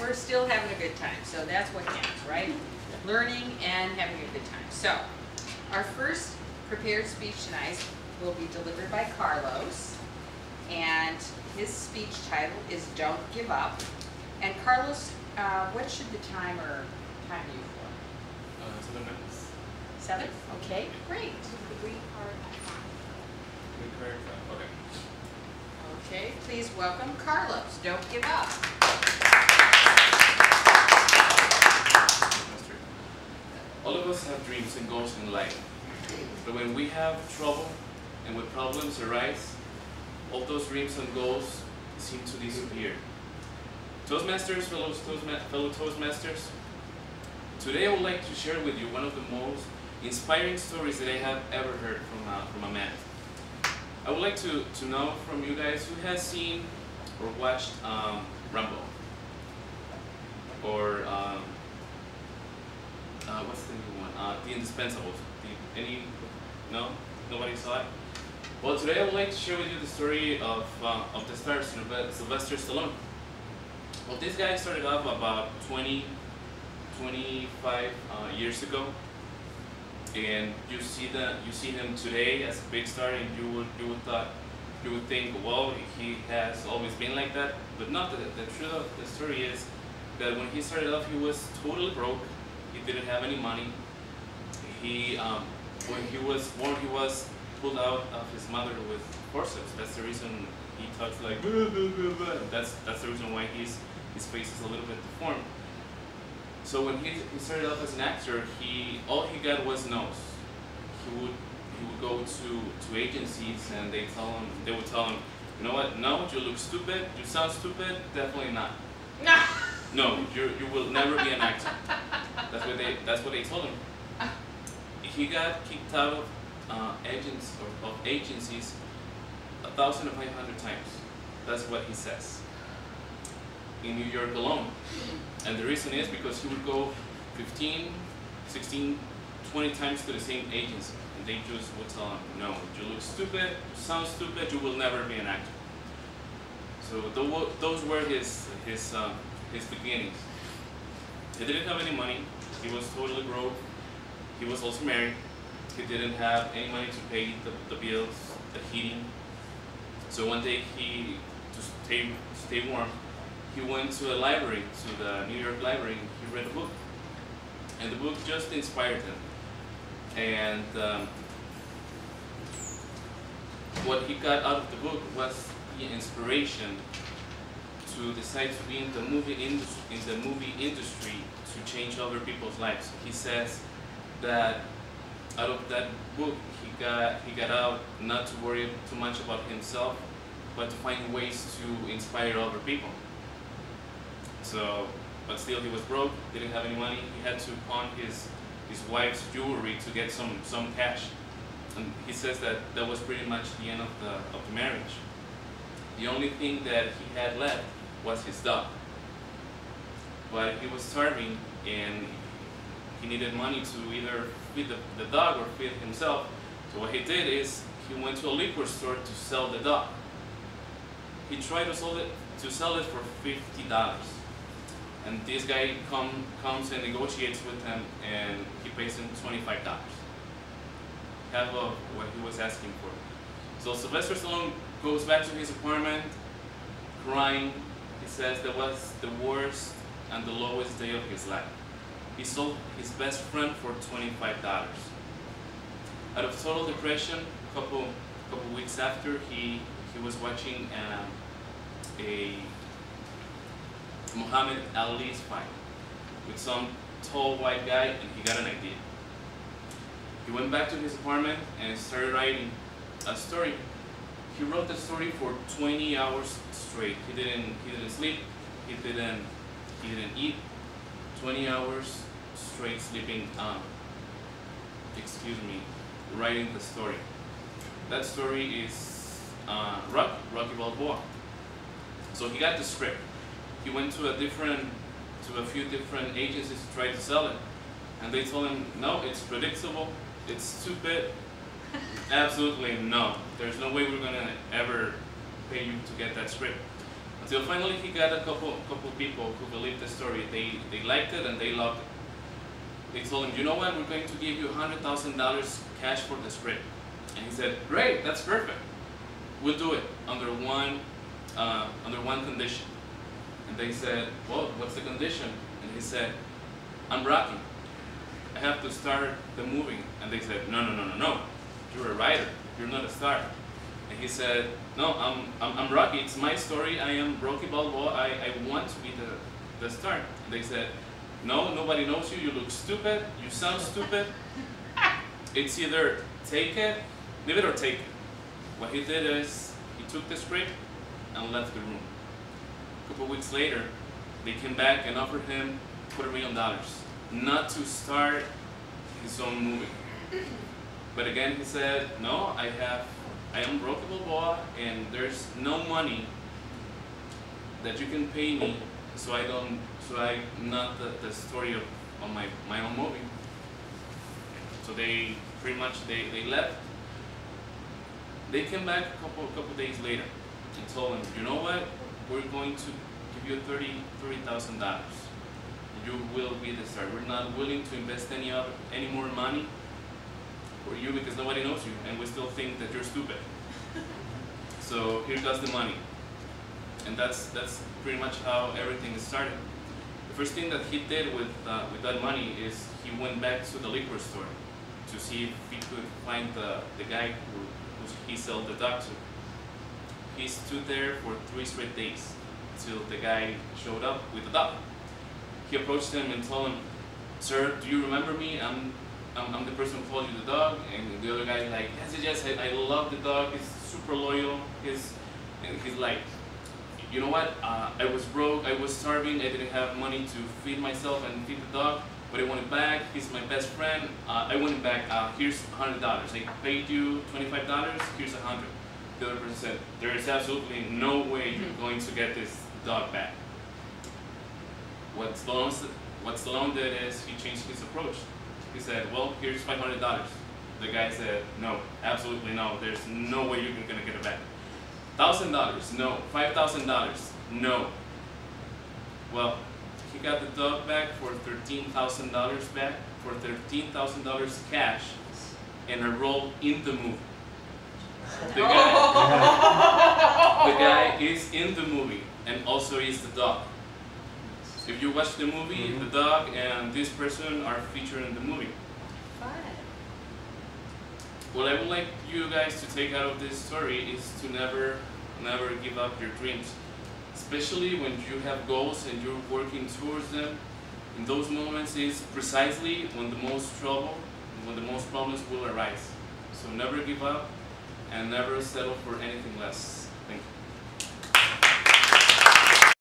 we're still having a good time. So that's what counts, right? Learning and having a good time. So our first prepared speech tonight will be delivered by Carlos, and his speech title is Don't Give Up. And Carlos, what should the timer time you for? 7 minutes. 7? Okay, great. Okay. Okay, please welcome Carlos. Don't give up. All of us have dreams and goals in life, but when we have trouble and when problems arise, all those dreams and goals seem to disappear. Toastmasters, fellow Toastmasters, today I would like to share with you one of the most inspiring stories that I have ever heard from a man. I would like to know from you guys who has seen or watched Rambo, or what's the new one? The Indispensables. No? Nobody saw it? Well, today I would like to share with you the story of the star Sylvester Stallone. Well, this guy started off about 25 years ago, and you see him today as a big star, and you would think, well, he has always been like that, but not. The truth of the story is that when he started off, he was totally broke. He didn't have any money. When he was born, he was pulled out of his mother with forceps. That's the reason he talks like blah, blah, blah, blah. That's the reason why his face is a little bit deformed. So when he started off as an actor, all he got was no's. He would go to agencies, and they would tell him, you know what? No, you look stupid. You sound stupid. Definitely not. No, you will never be an actor. That's what they told him. He got kicked out of agencies 1,500 times. That's what he says. In New York alone. And the reason is because he would go 15, 16, 20 times to the same agency, and they just would tell him, no, you look stupid, you sound stupid, you will never be an actor. So those were his beginnings. He didn't have any money. He was totally broke. He was also married. He didn't have any money to pay the bills, the heating. So one day to stay warm, he went to a library, to the New York library, and he read a book. And the book just inspired him. And what he got out of the book was the inspiration to decide to be in the movie industry to change other people's lives. He says that out of that book, he got out not to worry too much about himself, but to find ways to inspire other people. So, but still he was broke, didn't have any money. He had to pawn his wife's jewelry to get some cash. And he says that that was pretty much the end of the marriage. The only thing that he had left was his dog. But he was starving, and he needed money to either feed the dog or feed himself. So what he did is he went to a liquor store to sell the dog. He tried to sell it for $50. And this guy comes and negotiates with him, and he pays him $25. Half of what he was asking for. So Sylvester Stallone goes back to his apartment, crying. He says that was the worst and the lowest day of his life. He sold his best friend for $25. Out of total depression, a couple weeks after, he was watching a Muhammad Ali's fight with some tall white guy, and he got an idea. He went back to his apartment and started writing a story. He wrote the story for 20 hours straight. He didn't sleep. He didn't eat. 20 hours straight sleeping. Writing the story. That story is Rocky Balboa. So he got the script. He went to a few different agencies to try to sell it, and they told him, no, it's predictable, it's stupid, absolutely no. There's no way we're gonna ever pay you to get that script. Until finally he got a couple people who believed the story. They liked it and they loved it. They told him, you know what, we're going to give you $100,000 cash for the script. And he said, great, that's perfect. We'll do it under one condition. And they said, well, what's the condition? And he said, I'm Rocky. I have to start the movie. And they said, no. You're a writer. You're not a star. And he said, no, I'm Rocky. It's my story. I am Rocky Balboa. I want to be the star. And they said, no, nobody knows you. You look stupid. You sound stupid. It's either take it, leave it or take it. What he did is he took the script and left the room. A couple weeks later, they came back and offered him $250 million not to start his own movie. But again, he said, no, I am Rocky Balboa, and there's no money that you can pay me, so I'm not the story of my own movie. So they pretty much they left. They came back a couple days later and told him, you know what, we're going to give you $30,000. You will be the star. We're not willing to invest any more money for you because nobody knows you, and we still think that you're stupid. So here goes the money, and that's pretty much how everything started. The first thing that he did with that money is he went back to the liquor store to see if he could find the guy who he sold the dog to. He stood there for 3 straight days till the guy showed up with the dog. He approached him and told him, "Sir, do you remember me? I'm the person who called you the dog." And the other guy like, yes, I love the dog. He's super loyal. He's like, you know what? I was broke. I was starving. I didn't have money to feed myself and feed the dog, but I want it back. He's my best friend. I want it back. Here's $100. I paid you $25. Here's $100. The other person said, there is absolutely no way you're going to get this dog back. What Stallone did is he changed his approach. He said, well, here's $500. The guy said, no, absolutely no. There's no way you're going to get it back. $1,000, no. $5,000, no. Well, he got the dog back for $13,000 back, for $13,000 cash, and a role in the movie. The guy is in the movie, and also is the dog. If you watch the movie, the dog and this person are featured in the movie. Fun. What I would like you guys to take out of this story is to never give up your dreams. Especially when you have goals and you're working towards them. In those moments is precisely when the most trouble, when the most problems will arise. So never give up and never settle for anything less. Thank you.